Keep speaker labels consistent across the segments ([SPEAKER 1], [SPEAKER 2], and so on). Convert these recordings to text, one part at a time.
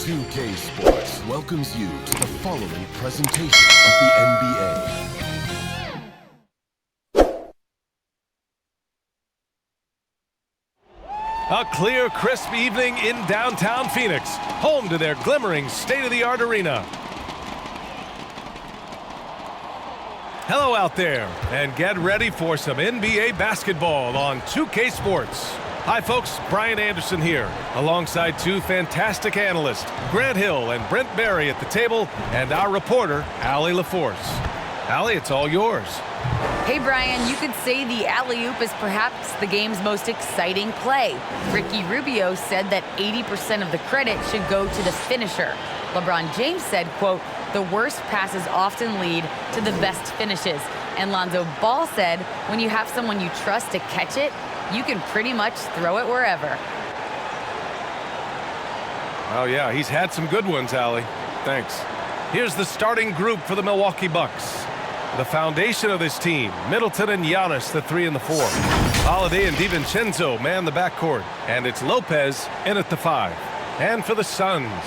[SPEAKER 1] 2K Sports welcomes you to the following presentation of the NBA.
[SPEAKER 2] A clear, crisp evening in downtown Phoenix, home to their glimmering state-of-the-art arena. Hello out there, and get ready for some NBA basketball on 2K Sports. Hi folks, Brian Anderson here, alongside two fantastic analysts, Grant Hill and Brent Barry at the table, and our reporter, Allie LaForce. Allie, it's all yours.
[SPEAKER 3] Hey Brian, you could say the alley-oop is perhaps the game's most exciting play. Ricky Rubio said that 80% of the credit should go to the finisher. LeBron James said, quote, "The worst passes often lead to the best finishes." And Lonzo Ball said, when you have someone you trust to catch it, you can pretty much throw it wherever.
[SPEAKER 2] Oh yeah, he's had some good ones, Allie. Thanks. Here's the starting group for the Milwaukee Bucks. The foundation of this team, Middleton and Giannis, the 3 and the 4. Holiday and DiVincenzo man the backcourt, and it's Lopez in at the 5. And for the Suns,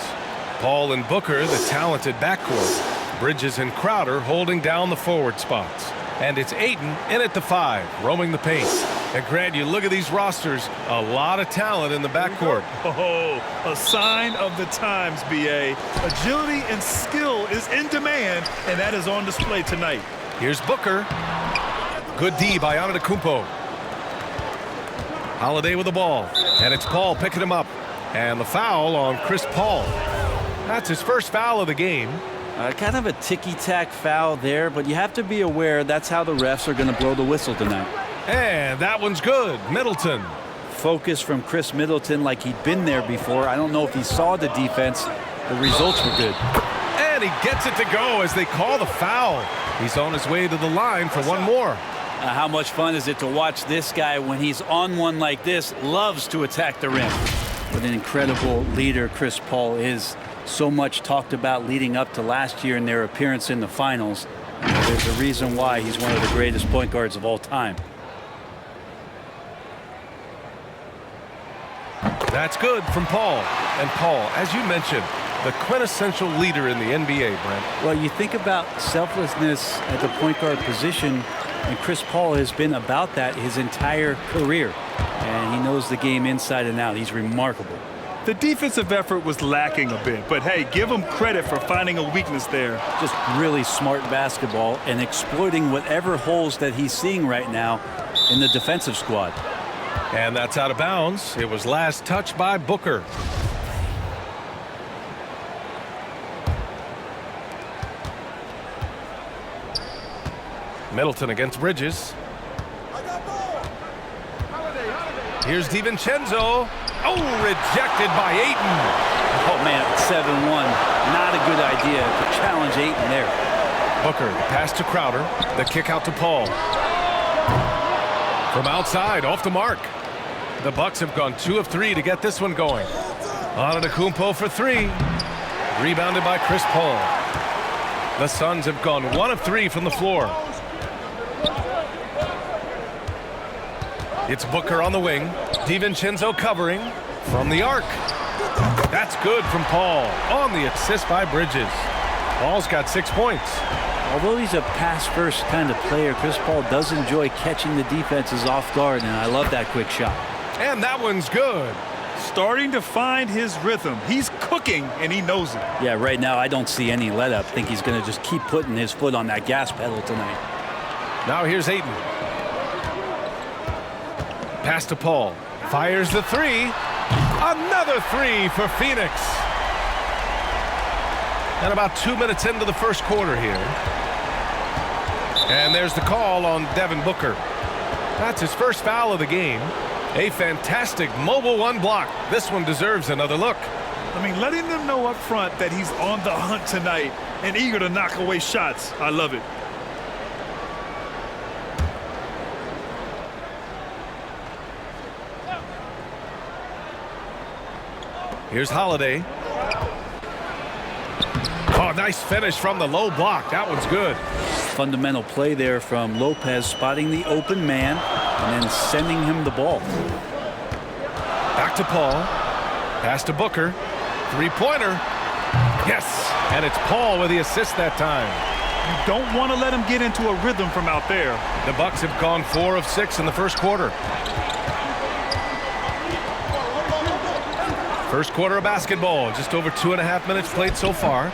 [SPEAKER 2] Paul and Booker, the talented backcourt. Bridges and Crowder holding down the forward spots. And it's Ayton in at the 5, roaming the paint. And Grant, you look at these rosters, a lot of talent in the backcourt.
[SPEAKER 4] Oh, a sign of the times, B.A. Agility and skill is in demand, and that is on display tonight.
[SPEAKER 2] Here's Booker. Good D by Antetokounmpo. Holiday with the ball, and it's Paul picking him up. And the foul on Chris Paul. That's his first foul of the game.
[SPEAKER 5] Kind of a ticky-tack foul there, but you have to be aware that's how the refs are going to blow the whistle tonight.
[SPEAKER 2] And that one's good. Middleton.
[SPEAKER 5] Focus from Chris Middleton like he'd been there before. I don't know if he saw the defense. The results were good.
[SPEAKER 2] And he gets it to go as they call the foul. He's on his way to the line for one more.
[SPEAKER 5] How much fun is it to watch this guy when he's on one like this, loves to attack the rim. What an incredible leader Chris Paul is. So much talked about leading up to last year in their appearance in the finals. There's a reason why he's one of the greatest point guards of all time.
[SPEAKER 2] That's good from Paul. And Paul, as you mentioned, the quintessential leader in the NBA, Brent.
[SPEAKER 5] Well, you think about selflessness at the point guard position, and Chris Paul has been about that his entire career. And he knows the game inside and out. He's remarkable.
[SPEAKER 4] The defensive effort was lacking a bit, but hey, give him credit for finding a weakness there.
[SPEAKER 5] Just really smart basketball and exploiting whatever holes that he's seeing right now in the defensive squad.
[SPEAKER 2] And that's out of bounds. It was last touched by Booker. Middleton against Bridges. Here's DiVincenzo. Oh, rejected by Ayton.
[SPEAKER 5] Oh, man, 7-1. Not a good idea to challenge Ayton there.
[SPEAKER 2] Booker, the pass to Crowder. The kick out to Paul. From outside, off the mark. The Bucks have gone 2 of 3 to get this one going. Antetokounmpo for 3. Rebounded by Chris Paul. The Suns have gone 1 of 3 from the floor. It's Booker on the wing. DiVincenzo covering from the arc. That's good from Paul on the assist by Bridges. Paul's got 6 points.
[SPEAKER 5] Although he's a pass-first kind of player, Chris Paul does enjoy catching the defenses off guard, and I love that quick shot.
[SPEAKER 2] And that one's good.
[SPEAKER 4] Starting to find his rhythm. He's cooking, and he knows it.
[SPEAKER 5] Yeah, right now I don't see any let-up. I think he's going to just keep putting his foot on that gas pedal tonight.
[SPEAKER 2] Now here's Ayton. Pass to Paul. Fires the 3. Another 3 for Phoenix. And about 2 minutes into the first quarter here. And there's the call on Devin Booker. That's his first foul of the game. A fantastic mobile 1 block. This one deserves another look.
[SPEAKER 4] I mean, letting them know up front that he's on the hunt tonight and eager to knock away shots. I love it.
[SPEAKER 2] Here's Holiday. Oh, nice finish from the low block. That one's good.
[SPEAKER 5] Fundamental play there from Lopez, spotting the open man and then sending him the ball.
[SPEAKER 2] Back to Paul. Pass to Booker. Three-pointer. Yes, and it's Paul with the assist that time.
[SPEAKER 4] You don't want to let him get into a rhythm from out there.
[SPEAKER 2] The Bucks have gone 4 of 6 in the first quarter. First quarter of basketball, just over 2.5 minutes played so far.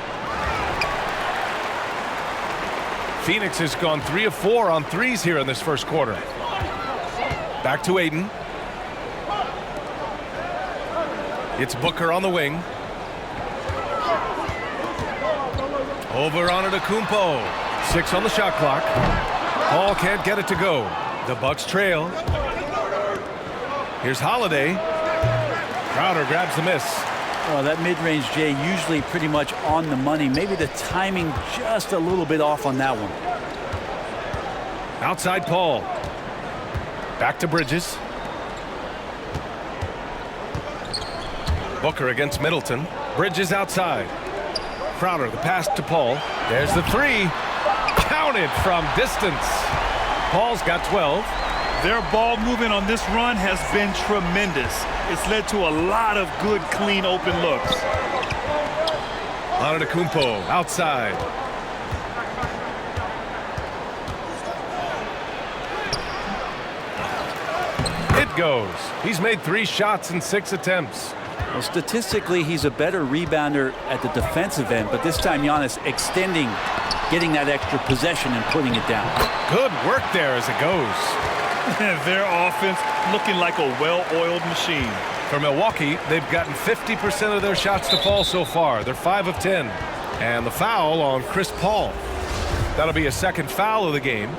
[SPEAKER 2] Phoenix has gone 3 of 4 on threes here in this first quarter. Back to Aiden. It's Booker on the wing. Over on Antetokounmpo. 6 on the shot clock. Paul can't get it to go. The Bucks trail. Here's Holiday. Crowder grabs the miss.
[SPEAKER 5] Well, that mid-range, Jay, usually pretty much on the money. Maybe the timing just a little bit off on that one.
[SPEAKER 2] Outside Paul. Back to Bridges. Booker against Middleton. Bridges outside. Crowder, the pass to Paul. There's the three. Counted from distance. Paul's got 12.
[SPEAKER 4] Their ball movement on this run has been tremendous. It's led to a lot of good, clean, open looks.
[SPEAKER 2] Antetokounmpo outside. It goes. He's made 3 shots in 6 attempts.
[SPEAKER 5] Well, statistically, he's a better rebounder at the defensive end, but this time Giannis extending, getting that extra possession and putting it down.
[SPEAKER 2] Good work there as it goes.
[SPEAKER 4] Their offense looking like a well-oiled machine.
[SPEAKER 2] For Milwaukee, they've gotten 50% of their shots to fall so far. They're 5 of 10. And the foul on Chris Paul. That'll be a second foul of the game.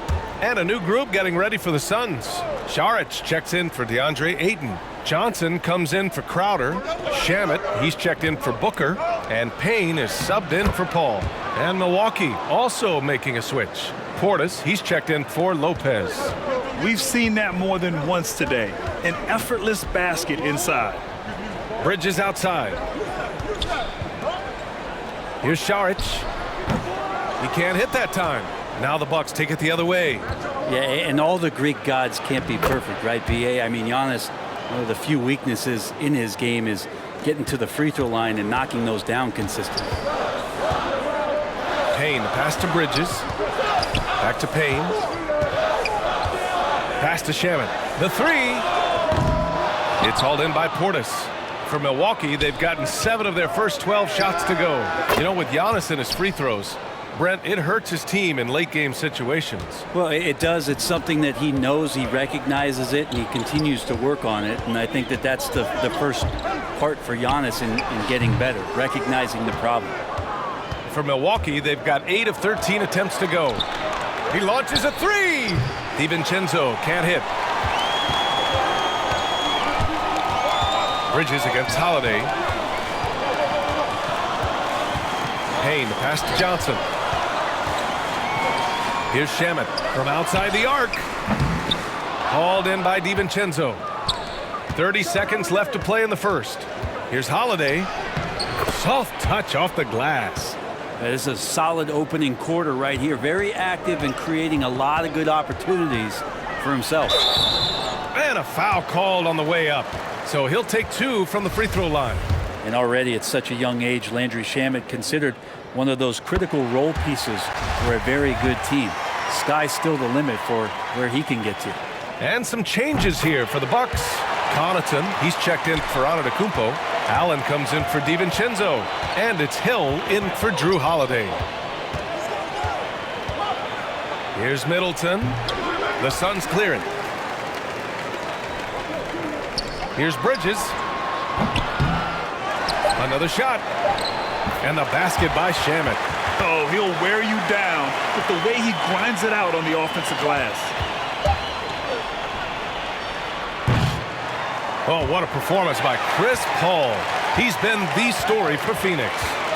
[SPEAKER 2] And a new group getting ready for the Suns. Saric checks in for DeAndre Ayton. Johnson comes in for Crowder. Shamet, he's checked in for Booker. And Payne is subbed in for Paul. And Milwaukee also making a switch. Portis, he's checked in for Lopez.
[SPEAKER 4] We've seen that more than once today. An effortless basket inside.
[SPEAKER 2] Bridges outside. Here's Saric. He can't hit that time. Now the Bucks take it the other way.
[SPEAKER 5] Yeah, and all the Greek gods can't be perfect, right, B.A.? I mean, Giannis, one of the few weaknesses in his game is getting to the free throw line and knocking those down consistently.
[SPEAKER 2] Payne, the pass to Bridges. Back to Payne. Pass to Shamet. The three. It's hauled in by Portis. For Milwaukee, they've gotten 7 of their first 12 shots to go. You know, with Giannis and his free throws, Brent, it hurts his team in late-game situations.
[SPEAKER 5] Well, it does. It's something that he knows, he recognizes it, and he continues to work on it. And I think that that's the first part for Giannis in getting better, recognizing the problem.
[SPEAKER 2] For Milwaukee, they've got 8 of 13 attempts to go. He launches a three. DiVincenzo can't hit. Bridges against Holiday. Payne, the pass to Johnson. Here's Shamet from outside the arc. Hauled in by DiVincenzo. 30 seconds left to play in the first. Here's Holiday. Soft touch off the glass.
[SPEAKER 5] That is a solid opening quarter right here. Very active and creating a lot of good opportunities for himself.
[SPEAKER 2] And a foul called on the way up. So he'll take 2 from the free throw line.
[SPEAKER 5] And already at such a young age, Landry Shamet considered one of those critical role pieces for a very good team. Sky's still the limit for where he can get to.
[SPEAKER 2] And some changes here for the Bucks. Connaughton, he's checked in for Antetokounmpo. Allen comes in for DiVincenzo. And it's Hill in for Drew Holiday. Here's Middleton. The Suns clear it. Here's Bridges. Another shot. And the basket by Shamet.
[SPEAKER 4] Oh, he'll wear you down with the way he grinds it out on the offensive glass.
[SPEAKER 2] Oh, what a performance by Chris Paul. He's been the story for Phoenix.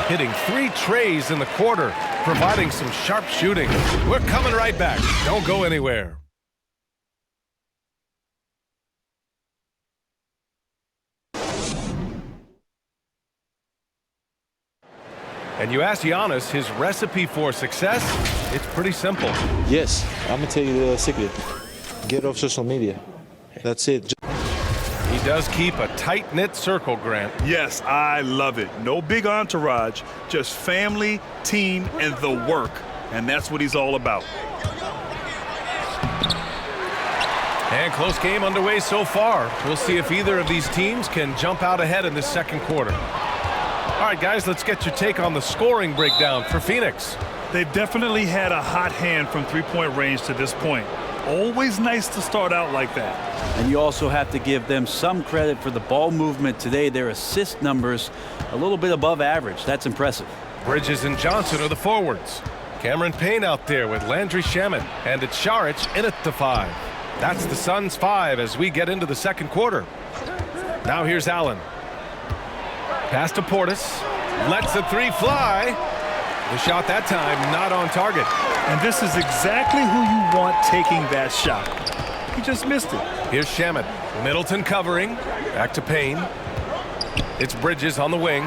[SPEAKER 2] Hitting 3 trays in the quarter, providing some sharp shooting. We're coming right back. Don't go anywhere. And you ask Giannis his recipe for success, it's pretty simple.
[SPEAKER 6] Yes, I'm gonna tell you the secret. Get off social media. That's it.
[SPEAKER 2] He does keep a tight-knit circle, Grant.
[SPEAKER 4] Yes, I love it. No big entourage, just family, team, and the work. And that's what he's all about.
[SPEAKER 2] And close game underway so far. We'll see if either of these teams can jump out ahead in this second quarter. All right, guys, let's get your take on the scoring breakdown for Phoenix.
[SPEAKER 4] They've definitely had a hot hand from three-point range to this point. Always nice to start out like that.
[SPEAKER 5] And you also have to give them some credit for the ball movement today. Their assist numbers a little bit above average. That's impressive.
[SPEAKER 2] Bridges and Johnson are the forwards. Cameron Payne out there with Landry Shaman. And it's Šarić in at the 5. That's the Suns 5 as we get into the second quarter. Now here's Allen. Pass to Portis. Lets the 3 fly. The shot that time not on target.
[SPEAKER 4] And this is exactly who you want taking that shot. He just missed it.
[SPEAKER 2] Here's Shaman. Middleton covering. Back to Payne. It's Bridges on the wing.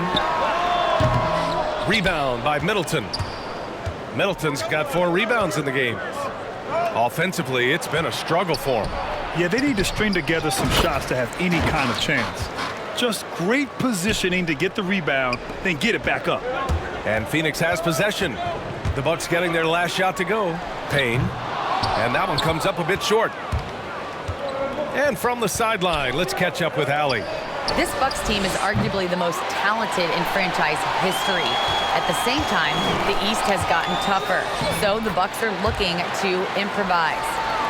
[SPEAKER 2] Rebound by Middleton. Middleton's got 4 rebounds in the game. Offensively, it's been a struggle for him.
[SPEAKER 4] Yeah, they need to string together some shots to have any kind of chance. Just great positioning to get the rebound, then get it back up.
[SPEAKER 2] And Phoenix has possession. The Bucks getting their last shot to go. Payne. And that one comes up a bit short. And from the sideline, let's catch up with Allie.
[SPEAKER 3] This Bucks team is arguably the most talented in franchise history. At the same time, the East has gotten tougher, so the Bucks are looking to improvise.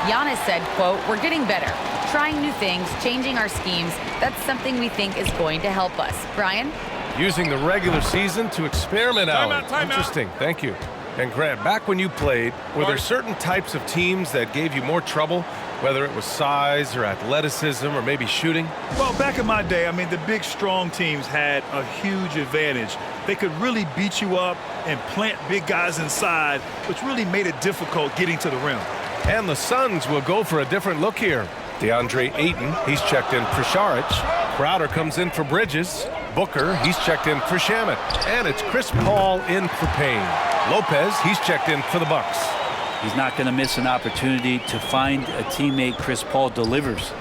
[SPEAKER 3] Giannis said, quote, "We're getting better, trying new things, changing our schemes. That's something we think is going to help us." Brian?
[SPEAKER 2] Using the regular season to experiment out. Interesting. Thank you. And Grant, back when you played, were there certain types of teams that gave you more trouble, whether it was size or athleticism or maybe shooting?
[SPEAKER 4] Well, back in my day, I mean, the big, strong teams had a huge advantage. They could really beat you up and plant big guys inside, which really made it difficult getting to the rim.
[SPEAKER 2] And the Suns will go for a different look here. DeAndre Ayton, he's checked in for Šarić. Crowder comes in for Bridges. Booker, he's checked in for Shaman. And it's Chris Paul in for Payne. Lopez, he's checked in for the Bucks.
[SPEAKER 5] He's not going to miss an opportunity to find a teammate. Chris Paul delivers.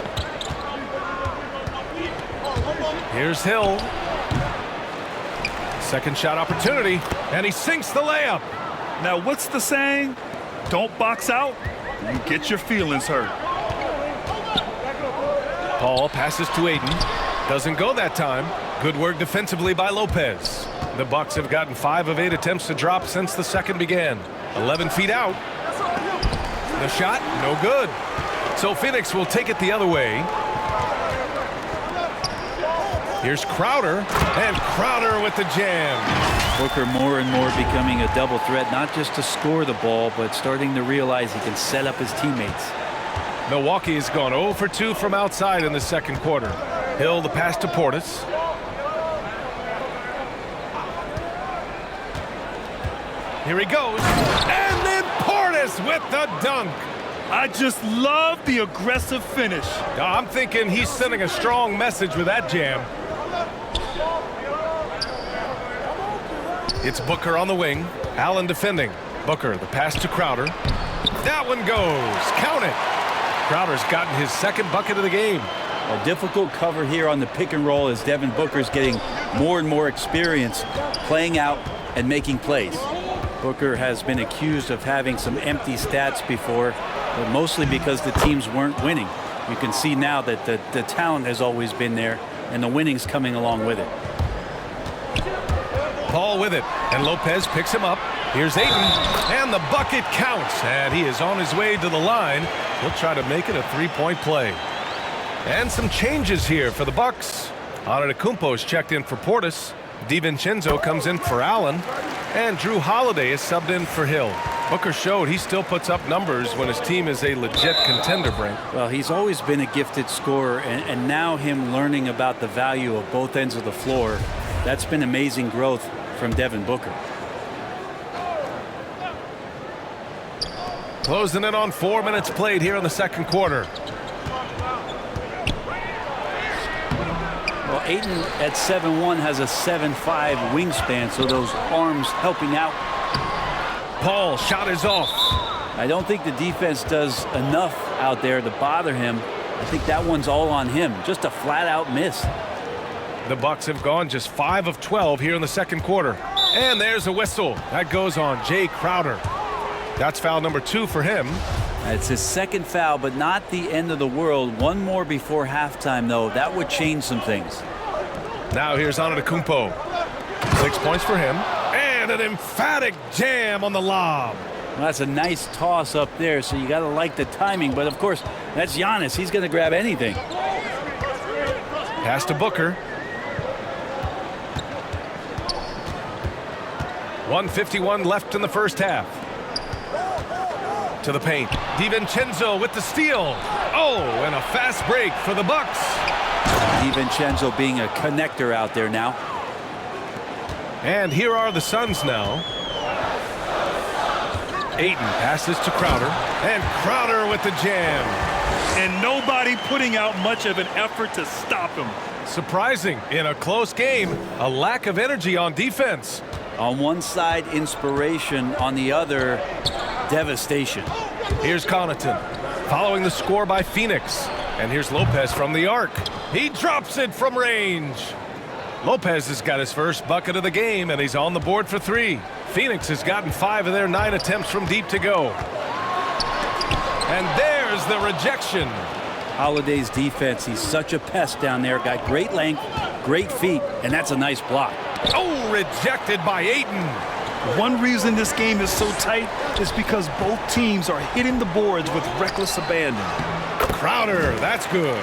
[SPEAKER 2] Here's Hill. Second shot opportunity, and he sinks the layup.
[SPEAKER 4] Now, what's the saying? Don't box out, you get your feelings hurt.
[SPEAKER 2] Paul passes to Ayton. Doesn't go that time. Good work defensively by Lopez. The Bucks have gotten 5 of 8 attempts to drop since the second began. 11 feet out. The shot, no good. So Phoenix will take it the other way. Here's Crowder, and Crowder with the jam.
[SPEAKER 5] Booker more and more becoming a double threat, not just to score the ball, but starting to realize he can set up his teammates.
[SPEAKER 2] Milwaukee has gone 0 for 2 from outside in the second quarter. Hill the pass to Portis. Here he goes, and then Portis with the dunk.
[SPEAKER 4] I just love the aggressive finish.
[SPEAKER 2] I'm thinking he's sending a strong message with that jam. It's Booker on the wing. Allen defending. Booker, the pass to Crowder. That one goes. Count it. Crowder's gotten his second bucket of the game.
[SPEAKER 5] A difficult cover here on the pick and roll as Devin Booker's getting more and more experience playing out and making plays. Booker has been accused of having some empty stats before, but mostly because the teams weren't winning. You can see now that the talent has always been there, and the winning's coming along with it.
[SPEAKER 2] Paul with it, and Lopez picks him up. Here's Ayton, and the bucket counts, and he is on his way to the line. He'll try to make it a three-point play. And some changes here for the Bucks. Antetokounmpo is checked in for Portis. DiVincenzo comes in for Allen. And Drew Holiday is subbed in for Hill. Booker showed he still puts up numbers when his team is a legit contender, Brink.
[SPEAKER 5] Well, he's always been a gifted scorer, and now him learning about the value of both ends of the floor, that's been amazing growth from Devin Booker.
[SPEAKER 2] Closing in on 4 minutes played here in the second quarter.
[SPEAKER 5] Well, Ayton at 7'1" has a 7'5" wingspan, so those arms helping out.
[SPEAKER 2] Paul, shot is off.
[SPEAKER 5] I don't think the defense does enough out there to bother him I think that one's all on him. Just a flat-out miss.
[SPEAKER 2] The Bucks have gone just 5 of 12 here in the second quarter. And there's a whistle. That goes on Jay Crowder. That's foul number 2 for him.
[SPEAKER 5] It's his second foul, but not the end of the world. One more before halftime, though. That would change some things.
[SPEAKER 2] Now here's Antetokounmpo. 6 points for him. And an emphatic jam on the lob.
[SPEAKER 5] Well, that's a nice toss up there, so you got to like the timing. But, of course, that's Giannis. He's going to grab anything.
[SPEAKER 2] Pass to Booker. 1:51 left in the first half. To the paint. DiVincenzo with the steal. Oh, and a fast break for the Bucks.
[SPEAKER 5] DiVincenzo being a connector out there now.
[SPEAKER 2] And here are the Suns now. Ayton passes to Crowder. And Crowder with the jam.
[SPEAKER 4] And nobody putting out much of an effort to stop him.
[SPEAKER 2] Surprising in a close game. A lack of energy on defense.
[SPEAKER 5] On one side, inspiration. On the other, devastation.
[SPEAKER 2] Here's Connaughton following the score by Phoenix. And here's Lopez from the arc. He drops it from range. Lopez has got his first bucket of the game, and he's on the board for 3. Phoenix has gotten 5 of their 9 attempts from deep to go. And there's the rejection.
[SPEAKER 5] Holiday's defense, he's such a pest down there. Got great length, great feet, and that's a nice block.
[SPEAKER 2] Oh, rejected by Ayton.
[SPEAKER 4] One reason this game is so tight is because both teams are hitting the boards with reckless abandon.
[SPEAKER 2] Crowder, that's good.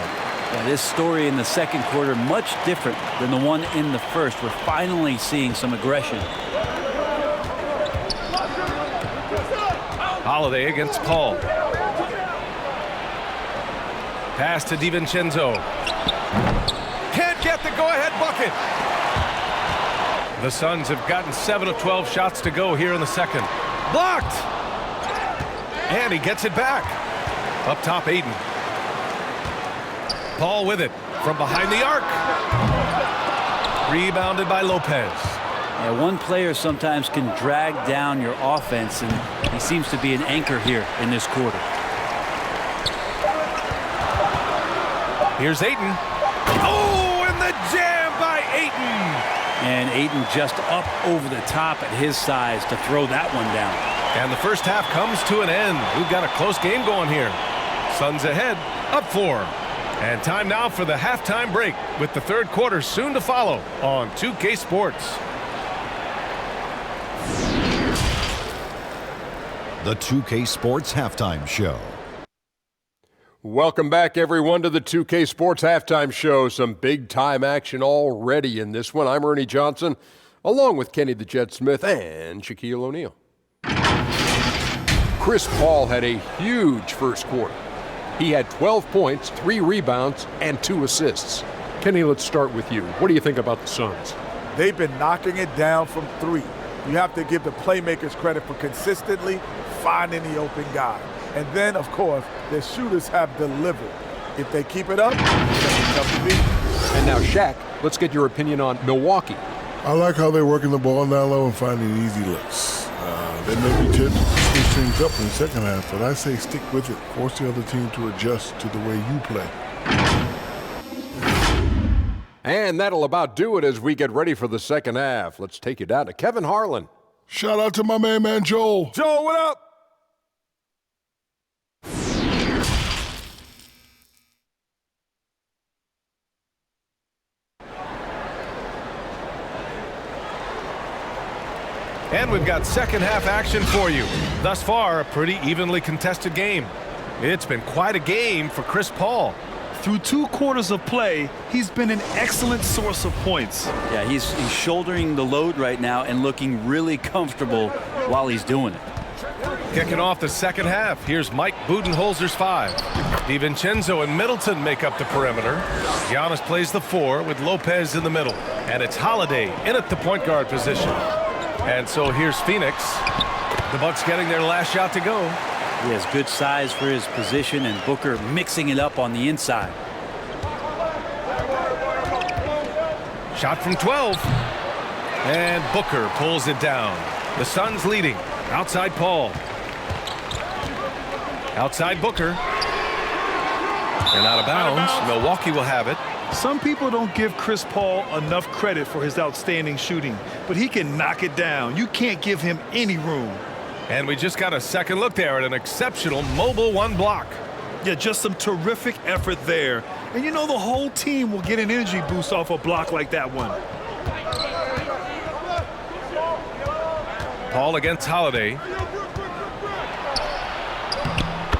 [SPEAKER 5] Yeah, this story in the second quarter much different than the one in the first. We're finally seeing some aggression.
[SPEAKER 2] Holiday against Paul. Pass to DiVincenzo. Can't get the go-ahead bucket. The Suns have gotten 7 of 12 shots to go here in the second. Blocked! And he gets it back. Up top, Ayton. Paul with it from behind the arc. Rebounded by Lopez.
[SPEAKER 5] Yeah, one player sometimes can drag down your offense, and he seems to be an anchor here in this quarter.
[SPEAKER 2] Here's Ayton. Oh, and the jam by Ayton.
[SPEAKER 5] And Ayton just up over the top at his size to throw that one down.
[SPEAKER 2] And the first half comes to an end. We've got a close game going here. Suns ahead, up 4. And time now for the halftime break, with the third quarter soon to follow on 2K Sports.
[SPEAKER 6] The 2K Sports Halftime Show.
[SPEAKER 7] Welcome back, everyone, to the 2K Sports Halftime Show. Some big-time action already in this one. I'm Ernie Johnson, along with Kenny the Jet Smith and Shaquille O'Neal. Chris Paul had a huge first quarter. He had 12 points, 3 rebounds, and 2 assists. Kenny, let's start with you. What do you think about the Suns?
[SPEAKER 8] They've been knocking it down from 3. You have to give the playmakers credit for consistently finding the open guy. And then, of course, their shooters have delivered. If they keep it up, it's going to be tough to beat.
[SPEAKER 7] And now, Shaq, let's get your opinion on Milwaukee.
[SPEAKER 9] I like how they're working the ball down low and finding easy looks. They may be tempted to switch things up in the second half, but I say stick with it. Force the other team to adjust to the way you play.
[SPEAKER 7] And that'll about do it as we get ready for the second half. Let's take you down to Kevin Harlan.
[SPEAKER 9] Shout out to my man Joel.
[SPEAKER 7] Joel, what up?
[SPEAKER 2] And we've got second half action for you. Thus far, a pretty evenly contested game. It's been quite a game for Chris Paul.
[SPEAKER 4] Through 2 quarters of play, he's been an excellent source of points.
[SPEAKER 5] Yeah, he's shouldering the load right now and looking really comfortable while he's doing it.
[SPEAKER 2] Kicking off the second half, here's Mike Budenholzer's 5. DiVincenzo and Middleton make up the perimeter. Giannis plays the 4 with Lopez in the middle. And it's Holiday in at the point guard position. And so here's Phoenix. The Bucks getting their last shot to go.
[SPEAKER 5] He has good size for his position, and Booker mixing it up on the inside.
[SPEAKER 2] Shot from 12. And Booker pulls it down. The Suns leading. Outside Paul. Outside Booker. And out of bounds. Milwaukee will have it.
[SPEAKER 4] Some people don't give Chris Paul enough credit for his outstanding shooting, but he can knock it down. You can't give him any room.
[SPEAKER 2] And we just got a second look there at an exceptional mobile one block.
[SPEAKER 4] Yeah, just some terrific effort there. And you know the whole team will get an energy boost off a block like that one.
[SPEAKER 2] Paul against Holiday.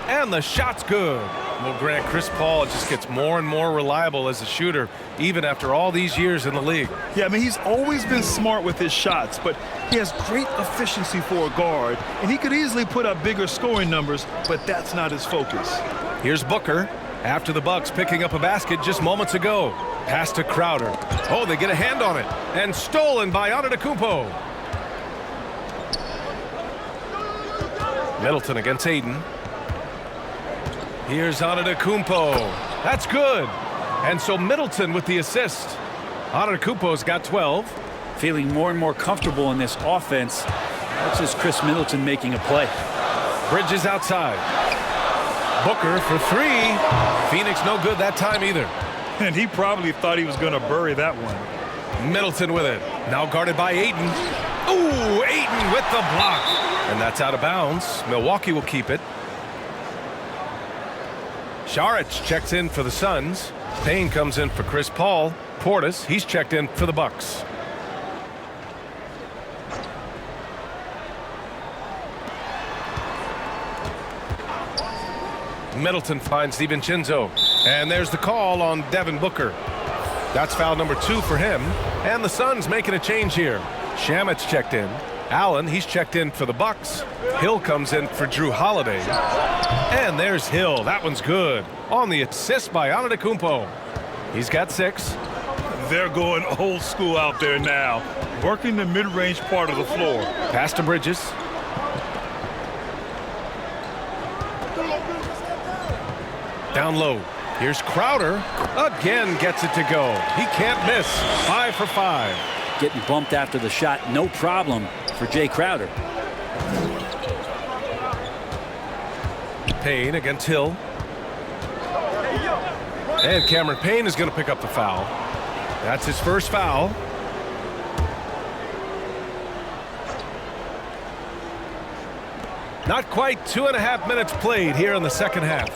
[SPEAKER 2] And the shot's good. Well, Grant, Chris Paul just gets more and more reliable as a shooter, even after all these years in the league.
[SPEAKER 4] Yeah, I mean, he's always been smart with his shots, but he has great efficiency for a guard, and he could easily put up bigger scoring numbers, but that's not his focus.
[SPEAKER 2] Here's Booker after the Bucks picking up a basket just moments ago. Pass to Crowder. Oh, they get a hand on it. And stolen by Antetokounmpo. Middleton against Aiden. Here's Antetokounmpo. That's good. And so Middleton with the assist. Antetokounmpo's got 12.
[SPEAKER 5] Feeling more and more comfortable in this offense. That's just Chris Middleton making a play.
[SPEAKER 2] Bridges outside. Booker for three. Phoenix no good that time either.
[SPEAKER 4] And he probably thought he was going to bury that one.
[SPEAKER 2] Middleton with it. Now guarded by Aiden. Ooh, Aiden with the block. And that's out of bounds. Milwaukee will keep it. Saric checks in for the Suns. Payne comes in for Chris Paul. Portis, he's checked in for the Bucks. Middleton finds DiVincenzo. And there's the call on Devin Booker. That's foul number 2 for him. And the Suns making a change here. Shamit's checked in. Allen, he's checked in for the Bucks. Hill comes in for Drew Holiday. And there's Hill. That one's good. On the assist by Antetokounmpo. He's got 6.
[SPEAKER 4] They're going old school out there now, working the mid-range part of the floor.
[SPEAKER 2] Pass to Bridges. Down low. Here's Crowder. Again gets it to go. He can't miss. 5 for 5.
[SPEAKER 5] Getting bumped after the shot, no problem for Jay Crowder.
[SPEAKER 2] Payne against Hill. And Cameron Payne is going to pick up the foul. That's his first foul. Not quite 2.5 minutes played here in the second half.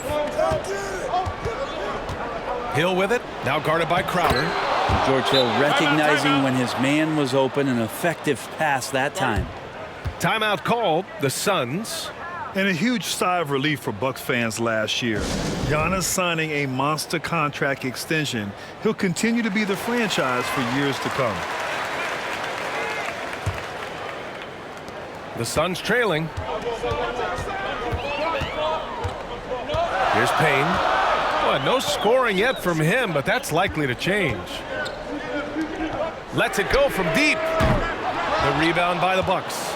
[SPEAKER 2] Hill with it. Now guarded by Crowder.
[SPEAKER 5] George Hill recognizing when his man was open, an effective pass that time.
[SPEAKER 2] Timeout called. The Suns.
[SPEAKER 4] And a huge sigh of relief for Bucks fans last year. Giannis signing a monster contract extension. He'll continue to be the franchise for years to come.
[SPEAKER 2] The Suns trailing. Here's Payne. Well, no scoring yet from him, but that's likely to change. Lets it go from deep. The rebound by the Bucks.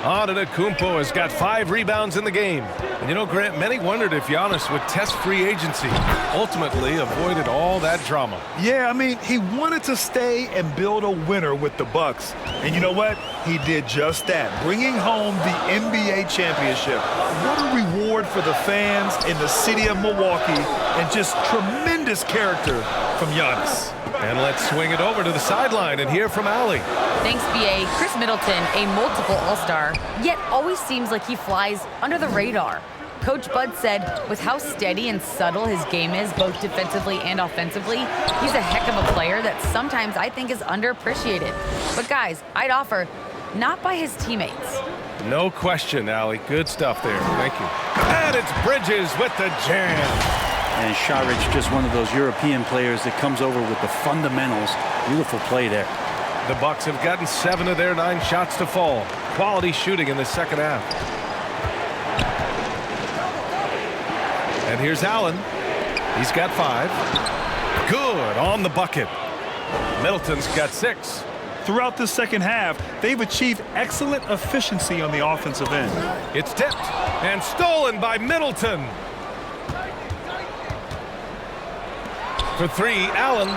[SPEAKER 2] Antetokounmpo has got 5 rebounds in the game. And you know, Grant, many wondered if Giannis would test free agency. Ultimately avoided all that drama.
[SPEAKER 4] Yeah, I mean, he wanted to stay and build a winner with the Bucks. And you know what? He did just that, bringing home the NBA championship. What a reward for the fans in the city of Milwaukee, and just tremendous character from Giannis.
[SPEAKER 2] And let's swing it over to the sideline and hear from Allie.
[SPEAKER 3] Thanks, B.A. Chris Middleton, a multiple All-Star, yet always seems like he flies under the radar. Coach Bud said with how steady and subtle his game is, both defensively and offensively, he's a heck of a player that sometimes I think is underappreciated. But guys, I'd offer, not by his teammates.
[SPEAKER 2] No question, Allie. Good stuff there. Thank you. And it's Bridges with the jam.
[SPEAKER 5] And Saric, just one of those European players that comes over with the fundamentals. Beautiful play there.
[SPEAKER 2] The Bucks have gotten 7 of their 9 shots to fall. Quality shooting in the second half. And here's Allen. He's got 5. Good on the bucket. Middleton's got 6.
[SPEAKER 4] Throughout the second half, they've achieved excellent efficiency on the offensive end.
[SPEAKER 2] It's tipped and stolen by Middleton. For 3, Allen.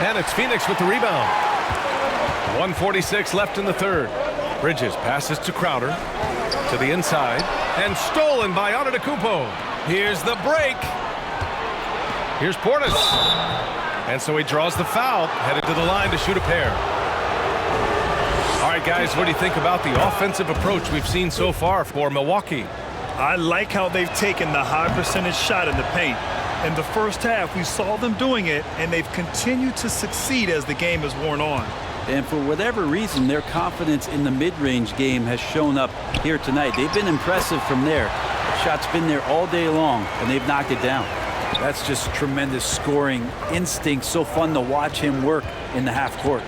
[SPEAKER 2] And it's Phoenix with the rebound. 1:46 left in the third. Bridges passes to Crowder. To the inside. And stolen by Antetokounmpo. Here's the break. Here's Portis. And so he draws the foul, headed to the line to shoot a pair. All right, guys, what do you think about the offensive approach we've seen so far for Milwaukee?
[SPEAKER 4] I like how they've taken the high percentage shot in the paint. In the first half, we saw them doing it, and they've continued to succeed as the game has worn on.
[SPEAKER 5] And for whatever reason, their confidence in the mid-range game has shown up here tonight. They've been impressive from there. The shot's been there all day long, and they've knocked it down. That's just tremendous scoring instinct. So fun to watch him work in the half court.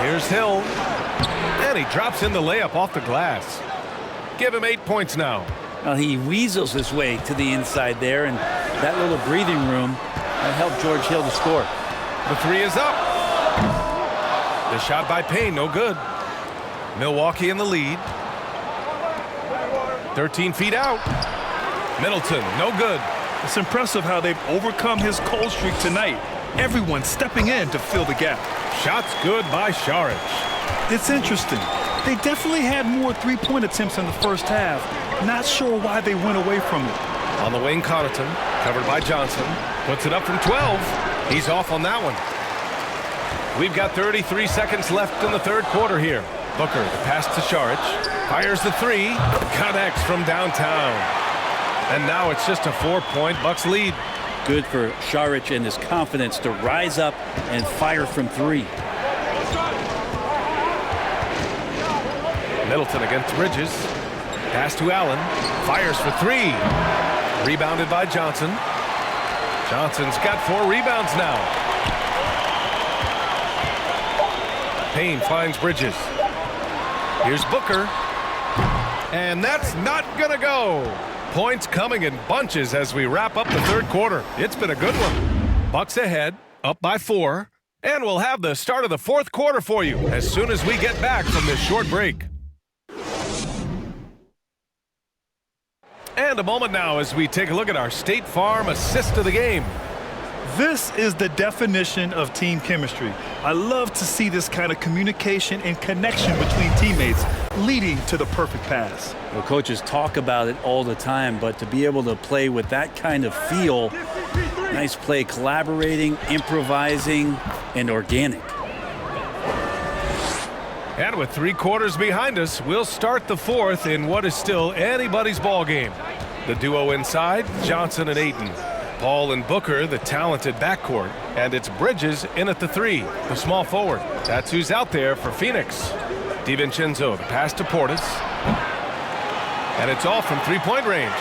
[SPEAKER 2] Here's Hill. And he drops in the layup off the glass. Give him 8 points now.
[SPEAKER 5] Well, he weasels his way to the inside there, and that little breathing room helped George Hill to score.
[SPEAKER 2] The three is up. The shot by Payne, no good. Milwaukee in the lead. 13 feet out. Middleton, no good.
[SPEAKER 4] It's impressive how they've overcome his cold streak tonight. Everyone stepping in to fill the gap.
[SPEAKER 2] Shots good by Saric.
[SPEAKER 4] It's interesting. They definitely had more three-point attempts in the first half. Not sure why they went away from it.
[SPEAKER 2] On the wing, Connaughton, covered by Johnson. Puts it up from 12. He's off on that one. We've got 33 seconds left in the third quarter here. Booker, the pass to Saric. Fires the three. Connects from downtown. And now it's just a 4-point Bucks lead.
[SPEAKER 5] Good for Saric and his confidence to rise up and fire from three.
[SPEAKER 2] Middleton against Bridges. Pass to Allen. Fires for three. Rebounded by Johnson. Johnson's got 4 rebounds now. Payne finds Bridges. Here's Booker. And that's not gonna go. Points coming in bunches as we wrap up the third quarter. It's been a good one. Bucks ahead, up by 4. And we'll have the start of the fourth quarter for you as soon as we get back from this short break. And a moment now as we take a look at our State Farm assist of the game.
[SPEAKER 4] This is the definition of team chemistry. I love to see this kind of communication and connection between teammates leading to the perfect pass.
[SPEAKER 5] Well, coaches talk about it all the time, but to be able to play with that kind of feel, nice play, collaborating, improvising, and organic.
[SPEAKER 2] And with 3 quarters behind us, we'll start the fourth in what is still anybody's ball game. The duo inside, Johnson and Ayton. Paul and Booker, the talented backcourt. And it's Bridges in at the 3, the small forward. That's who's out there for Phoenix. DiVincenzo, the pass to Portis. And it's all from 3-point range.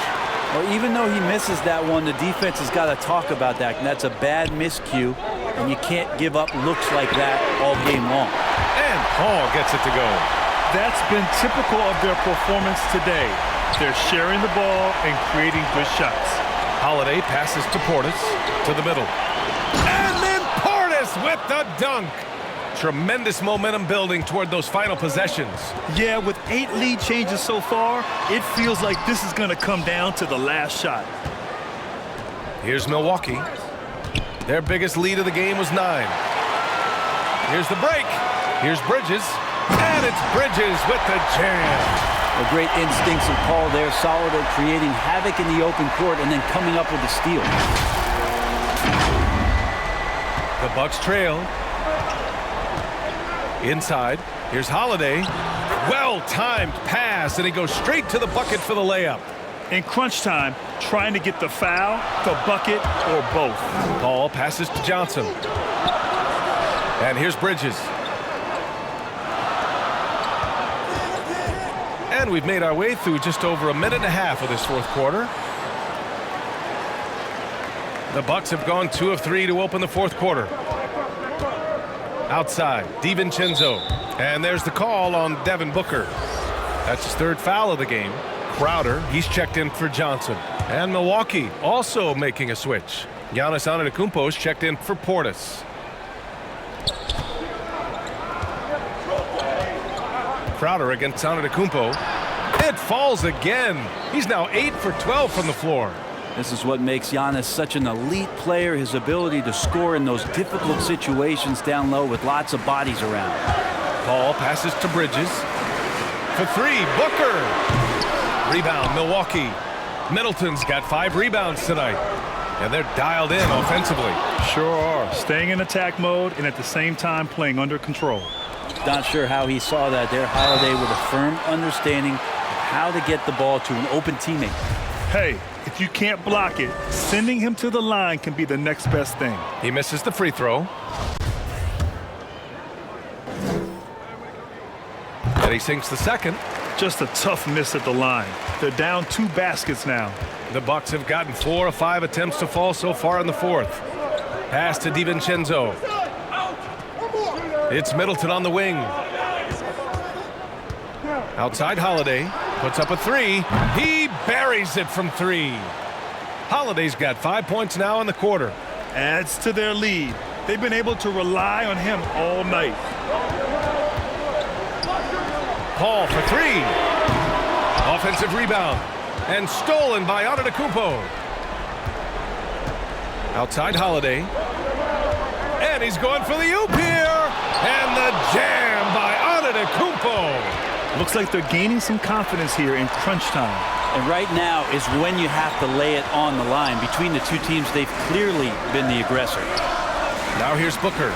[SPEAKER 5] Well, even though he misses that one, the defense has got to talk about that. And that's a bad miscue, and you can't give up looks like that all game long.
[SPEAKER 2] And Paul gets it to go.
[SPEAKER 4] That's been typical of their performance today. They're sharing the ball and creating good shots.
[SPEAKER 2] Holiday passes to Portis, to the middle. And then Portis with the dunk. Tremendous momentum building toward those final possessions.
[SPEAKER 4] Yeah, with 8 lead changes so far, it feels like this is going to come down to the last shot.
[SPEAKER 2] Here's Milwaukee. Their biggest lead of the game was 9. Here's the break. Here's Bridges. And it's Bridges with the jam.
[SPEAKER 5] The great instincts of Paul there, solid at creating havoc in the open court and then coming up with a steal.
[SPEAKER 2] The Bucks trail. Inside, here's Holiday. Well-timed pass, and he goes straight to the bucket for the layup.
[SPEAKER 4] In crunch time, trying to get the foul, the bucket, or both.
[SPEAKER 2] Paul passes to Johnson. And here's Bridges. And we've made our way through just over a minute and a half of this fourth quarter. The Bucks have gone 2 of 3 to open the fourth quarter. Outside, DiVincenzo. And there's the call on Devin Booker. That's his 3rd foul of the game. Crowder, he's checked in for Johnson. And Milwaukee also making a switch. Giannis Antetokounmpo's checked in for Portis. Crowder against Antetokounmpo. It falls again. He's now 8 for 12 from the floor.
[SPEAKER 5] This is what makes Giannis such an elite player, his ability to score in those difficult situations down low with lots of bodies around.
[SPEAKER 2] Paul passes to Bridges. For 3, Booker. Rebound, Milwaukee. Middleton's got 5 rebounds tonight, and they're dialed in offensively.
[SPEAKER 4] Sure are. Staying in attack mode and at the same time playing under control.
[SPEAKER 5] Not sure how he saw that there. Holiday with a firm understanding of how to get the ball to an open teammate.
[SPEAKER 4] Hey, if you can't block it, sending him to the line can be the next best thing.
[SPEAKER 2] He misses the free throw. And he sinks the second.
[SPEAKER 4] Just a tough miss at the line. They're down 2 baskets now.
[SPEAKER 2] The Bucks have gotten 4 of 5 attempts to fall so far in the fourth. Pass to DiVincenzo. It's Middleton on the wing. Outside Holiday. Puts up a 3. He buries it from 3. Holiday's got 5 points now in the quarter.
[SPEAKER 4] Adds to their lead. They've been able to rely on him all night.
[SPEAKER 2] Paul for 3. Offensive rebound. And stolen by Antetokounmpo. Outside Holiday. And he's going for the oop here. And the jam by Antetokounmpo.
[SPEAKER 4] Looks like they're gaining some confidence here in crunch time.
[SPEAKER 5] And right now is when you have to lay it on the line. Between the two teams, they've clearly been the aggressor.
[SPEAKER 2] Now here's Booker.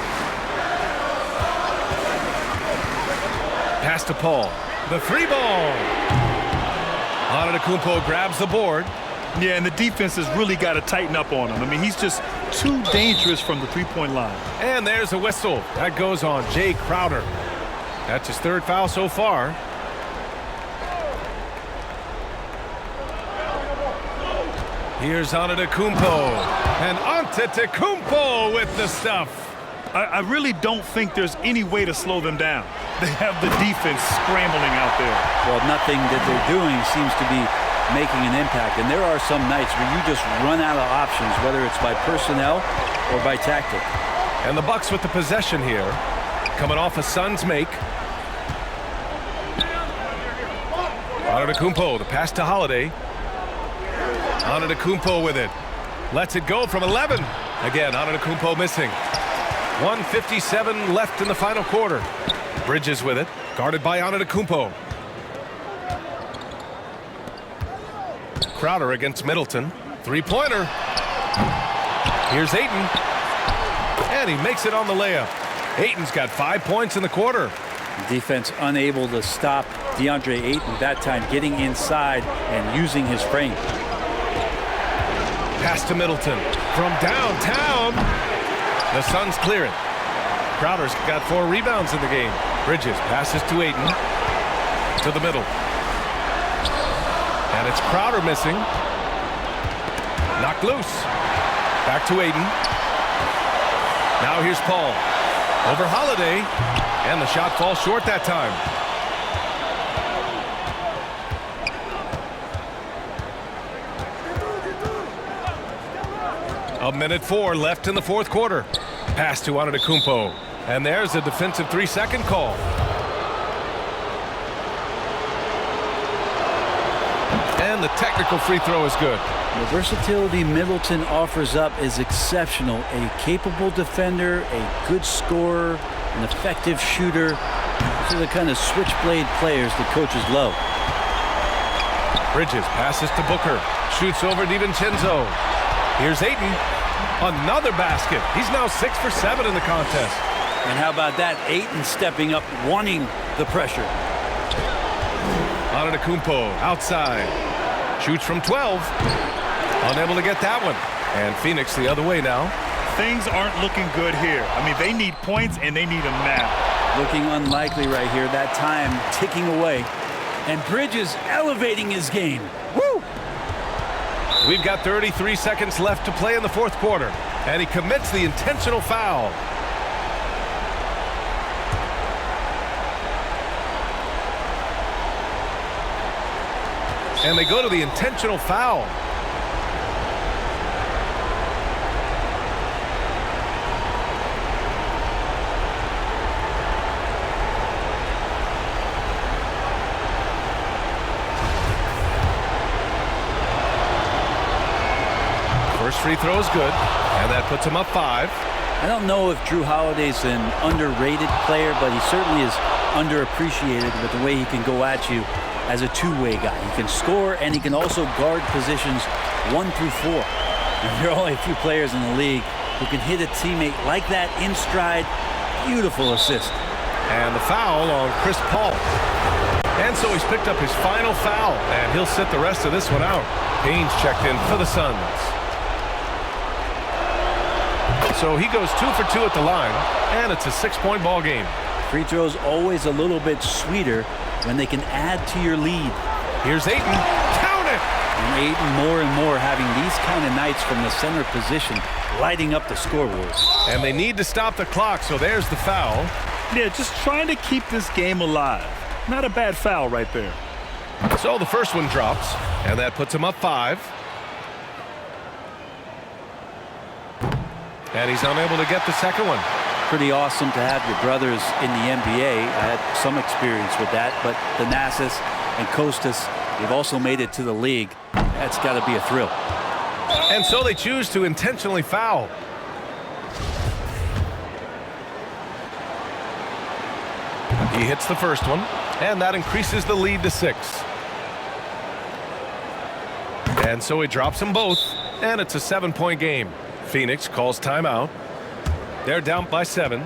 [SPEAKER 2] Pass to Paul. The 3 ball. Antetokounmpo grabs the board.
[SPEAKER 4] Yeah, and the defense has really got to tighten up on him. I mean, he's just too dangerous from the three-point line.
[SPEAKER 2] And there's a whistle. That goes on Jay Crowder. That's his 3rd foul so far. Here's Antetokounmpo. And Antetokounmpo with the stuff.
[SPEAKER 4] I really don't think there's any way to slow them down. They have the defense scrambling out there.
[SPEAKER 5] Well, nothing that they're doing seems to be making an impact. And there are some nights where you just run out of options, whether it's by personnel or by tactic.
[SPEAKER 2] And the Bucks with the possession here. Coming off a Suns make. Antetokounmpo, the pass to Holiday. Antetokounmpo with it. Lets it go from 11. Again, Antetokounmpo missing. 1:57 left in the final quarter. Bridges with it. Guarded by Antetokounmpo. Crowder against Middleton. 3-pointer. Here's Ayton. And he makes it on the layup. Ayton's got 5 points in the quarter.
[SPEAKER 5] Defense unable to stop DeAndre Ayton that time, getting inside and using his frame.
[SPEAKER 2] Pass to Middleton from downtown. The Suns clear it. Crowder's got 4 rebounds in the game. Bridges passes to Ayton. To the middle. And it's Crowder missing. Knocked loose. Back to Ayton. Now here's Paul. Over Holiday. And the shot falls short that time. A minute 4 left in the fourth quarter. Pass to Antetokounmpo. And there's a defensive 3-second call. And the technical free throw is good.
[SPEAKER 5] The versatility Middleton offers up is exceptional. A capable defender, a good scorer, an effective shooter. These are the kind of switchblade players that coaches love.
[SPEAKER 2] Bridges passes to Booker. Shoots over DiVincenzo. Here's Ayton. Another basket. He's now 6 for 7 in the contest.
[SPEAKER 5] And how about that? Ayton stepping up, wanting the pressure.
[SPEAKER 2] Antetokounmpo outside. Shoots from 12. Unable to get that one. And Phoenix the other way now.
[SPEAKER 4] Things aren't looking good here. I mean, they need points, and they need them now.
[SPEAKER 5] Looking unlikely right here. That time ticking away. And Bridges elevating his game. Woo!
[SPEAKER 2] We've got 33 seconds left to play in the fourth quarter. And he commits the intentional foul. And they go to the intentional foul. First free throw is good, and that puts him up 5.
[SPEAKER 5] I don't know if Drew Holiday's an underrated player, but he certainly is underappreciated with the way he can go at you as a two-way guy. He can score, and he can also guard positions 1 through 4. And there are only a few players in the league who can hit a teammate like that in stride. Beautiful assist.
[SPEAKER 2] And the foul on Chris Paul. And so he's picked up his final foul, and he'll sit the rest of this one out. Payne's checked in for the Suns. So he goes 2 for 2 at the line, and it's a 6-point ball game.
[SPEAKER 5] Free throws always a little bit sweeter when they can add to your lead.
[SPEAKER 2] Here's Ayton. Count it!
[SPEAKER 5] And Ayton more and more having these kind of nights from the center position, lighting up the scoreboard.
[SPEAKER 2] And they need to stop the clock, so there's the foul.
[SPEAKER 4] Yeah, just trying to keep this game alive. Not a bad foul right there.
[SPEAKER 2] So the first one drops, and that puts him up 5. And he's unable to get the second one.
[SPEAKER 5] Pretty awesome to have your brothers in the NBA. I had some experience with that, but Thanasis and Kostas, they've also made it to the league. That's got to be a thrill.
[SPEAKER 2] And so they choose to intentionally foul. He hits the first one, and that increases the lead to 6. And so he drops them both, and it's a 7-point game. Phoenix calls timeout. They're down by 7.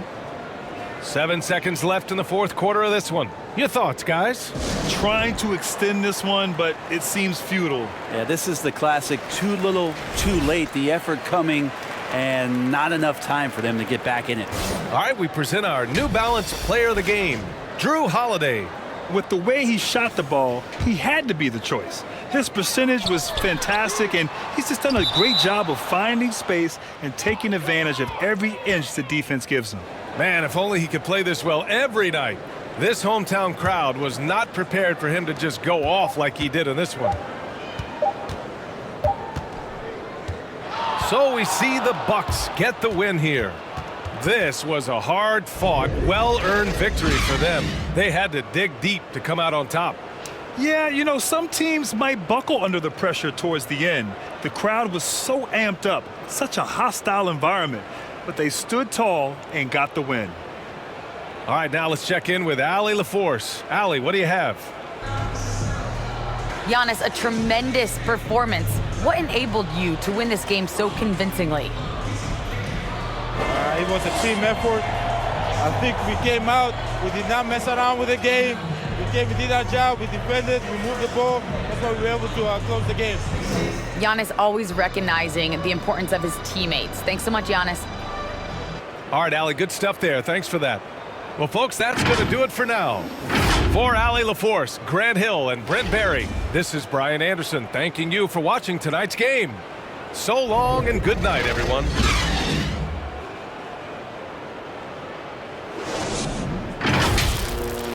[SPEAKER 2] 7 seconds left in the fourth quarter of this one. Your thoughts, guys?
[SPEAKER 4] Trying to extend this one, but it seems futile.
[SPEAKER 5] Yeah, this is the classic too little, too late. The effort coming and not enough time for them to get back in it.
[SPEAKER 2] All right, we present our New Balance Player of the Game, Drew Holiday.
[SPEAKER 4] With the way he shot the ball, he had to be the choice. His percentage was fantastic, and he's just done a great job of finding space and taking advantage of every inch the defense gives him.
[SPEAKER 2] Man, if only he could play this well every night. This hometown crowd was not prepared for him to just go off like he did in this one. So we see the Bucks get the win here. This was a hard-fought, well-earned victory for them. They had to dig deep to come out on top.
[SPEAKER 4] Yeah, you know, some teams might buckle under the pressure towards the end. The crowd was so amped up, such a hostile environment, but they stood tall and got the win.
[SPEAKER 2] All right, now let's check in with Allie LaForce. Allie, what do you have?
[SPEAKER 3] Giannis, a tremendous performance. What enabled you to win this game so convincingly?
[SPEAKER 10] It was a team effort. I think we came out, we did not mess around with the game. We did our job, we defended, we moved the ball. That's why we were able to close the game.
[SPEAKER 3] Giannis always recognizing the importance of his teammates. Thanks so much, Giannis.
[SPEAKER 2] All right, Allie, good stuff there. Thanks for that. Well, folks, that's going to do it for now. For Allie LaForce, Grant Hill, and Brent Barry, this is Brian Anderson thanking you for watching tonight's game. So long and good night, everyone.